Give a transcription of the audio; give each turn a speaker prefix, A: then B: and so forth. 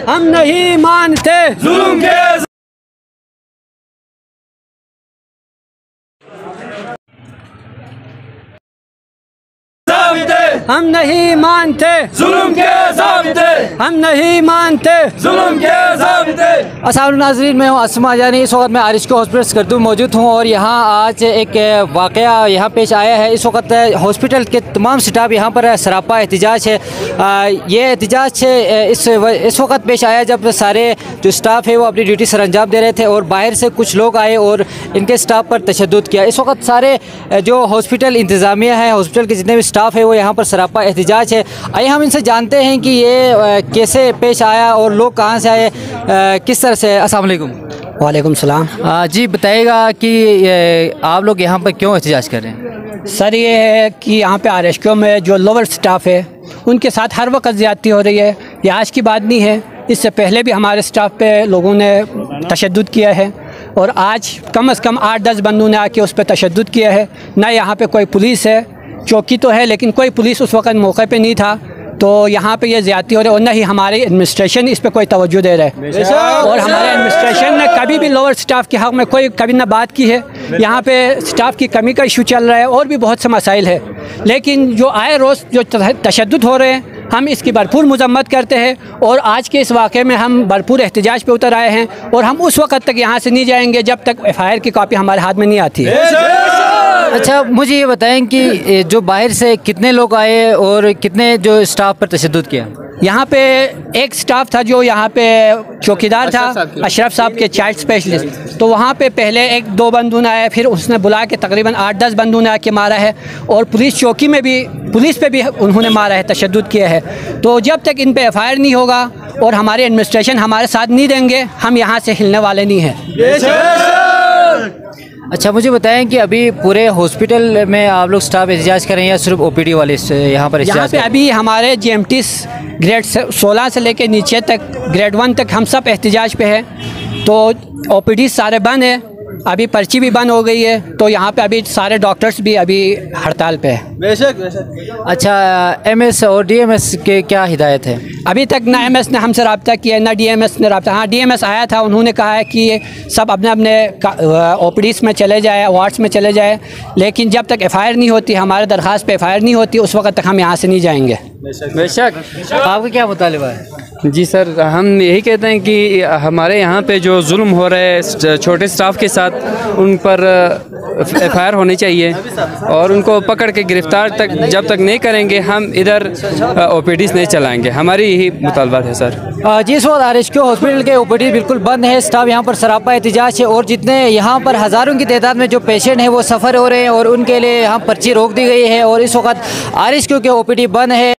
A: हम नहीं मानते
B: जुल्म के
A: हम नहीं मानते
B: जुल्म के ज़ाबिते,
A: हम नहीं मानते
B: जुल्म के ज़ाबिते।
A: अस्सलाम नाज़रीन, मैं हूँ असमा जानी। इस वक्त मैं आरिश हॉस्पिटल करदू मौजूद हूँ और यहाँ आज एक वाक़या यहाँ पेश आया है। इस वक्त हॉस्पिटल के तमाम स्टाफ यहाँ पर सरापा एहतजाज है। ये एहतजाज इस वक्त पेश आया जब सारे जो स्टाफ है वो अपनी ड्यूटी सर अंजाम दे रहे थे और बाहर से कुछ लोग आए और इनके स्टाफ पर तशद्दुद किया। इस वक्त सारे जो हॉस्पिटल इंतज़ामिया है, हॉस्पिटल के जितने भी स्टाफ है वो यहाँ पर सरापा एहतजाज है। आइए हम इनसे जानते हैं कि ये कैसे पेश आया और लोग कहाँ से आए, किस तरह से। अस्सलाम वालेकुम।
C: वालेकुम सलाम।
A: जी बताइएगा कि आप लोग यहाँ पर क्यों एहतजाज कर रहे हैं?
C: सर ये है कि यहाँ पे आरएसक्यू में जो लोअर स्टाफ है उनके साथ हर वक्त ज़्यादती हो रही है। ये आज की बात नहीं है, इससे पहले भी हमारे स्टाफ पे लोगों ने तशद्दुद किया है और आज कम से कम 8-10 बंदों ने आके उस पर तशद्दुद किया है। ना यहाँ पे कोई पुलिस है, चौकी तो है लेकिन कोई पुलिस उस वक्त मौके पे नहीं था, तो यहाँ पे ये ज़्यादती हो रही है। और न ही हमारी एडमिनिस्ट्रेशन इस पे कोई तवज्जो दे रहा है और हमारे एडमिनिस्ट्रेशन ने कभी भी लोअर स्टाफ के हक़ में कोई कभी ना बात की है। यहाँ पे स्टाफ की कमी का इशू चल रहा है और भी बहुत से मसाइल है, लेकिन जो आए रोज़ जो तशद्दुद हो रहे हैं हम इसकी भरपूर मजम्मत करते हैं और आज के इस वाक़े में हम भरपूर एहतजाज पे उतर आए हैं और हम उस वक्त तक यहाँ से नहीं जाएंगे जब तक FIR की कॉपी हमारे हाथ में नहीं आती है।
A: अच्छा, मुझे ये बताएं कि जो बाहर से कितने लोग आए और कितने जो स्टाफ पर तशद्दुद किया?
C: यहाँ पे एक स्टाफ था जो यहाँ पे चौकीदार था, अशरफ साहब के चाइल्ड स्पेशलिस्ट, तो वहाँ पे पहले 1-2 बंदून आए, फिर उसने बुला के तकरीबन 8-10 बंदून आके मारा है और पुलिस चौकी में भी, पुलिस पे भी उन्होंने मारा है, तशद्दुद किया है। तो जब तक इन पे FIR नहीं होगा और हमारी एडमिनिस्ट्रेशन हमारे साथ नहीं देंगे हम यहाँ से हिलने वाले नहीं हैं।
A: अच्छा, मुझे बताएं कि अभी पूरे हॉस्पिटल में आप लोग स्टाफ एहतजाज करें या सिर्फ OPD वाले यहाँ पर?
C: यहाँ पे अभी हमारे GMTs ग्रेड 16 से लेके नीचे तक ग्रेड 1 तक हम सब एहतजाज पे है। तो OPD सारे बंद है, अभी पर्ची भी बंद हो गई है, तो यहाँ पे अभी सारे डॉक्टर्स भी अभी हड़ताल पे है।
B: बेशक।
A: अच्छा, MS और DMS के क्या हिदायत है?
C: अभी तक ना MS ने हमसे रब्ता किया ना DMS ने रब्ता। हाँ, DMS आया था, उन्होंने कहा है कि सब अपने अपने OPDs में चले जाए, वार्ड्स में चले जाए, लेकिन जब तक FIR नहीं होती, हमारे दरख्वास्त पे FIR नहीं होती, उस वक्त तक हम यहाँ से नहीं जाएंगे।
A: बेशक। आपका क्या मुतालिबा है?
D: जी सर, हम यही कहते हैं कि हमारे यहाँ पे जो जुल्म हो रहा है छोटे स्टाफ के साथ, उन पर FIR होनी चाहिए और उनको पकड़ के गिरफ्तार तक जब तक नहीं करेंगे हम इधर OPDs नहीं चलाएंगे। हमारी यही मुतालबा है सर।
A: जी, इस वक्त आरएसक्यू हॉस्पिटल के OPD बिल्कुल बंद है, स्टाफ यहाँ पर सरापा एहतजाज है और जितने यहाँ पर हज़ारों की तादाद में जो पेशेंट हैं वो सफ़र हो रहे हैं और उनके लिए यहाँ पर्ची रोक दी गई है और इस वक्त आरएसक्यू के OPD बंद है।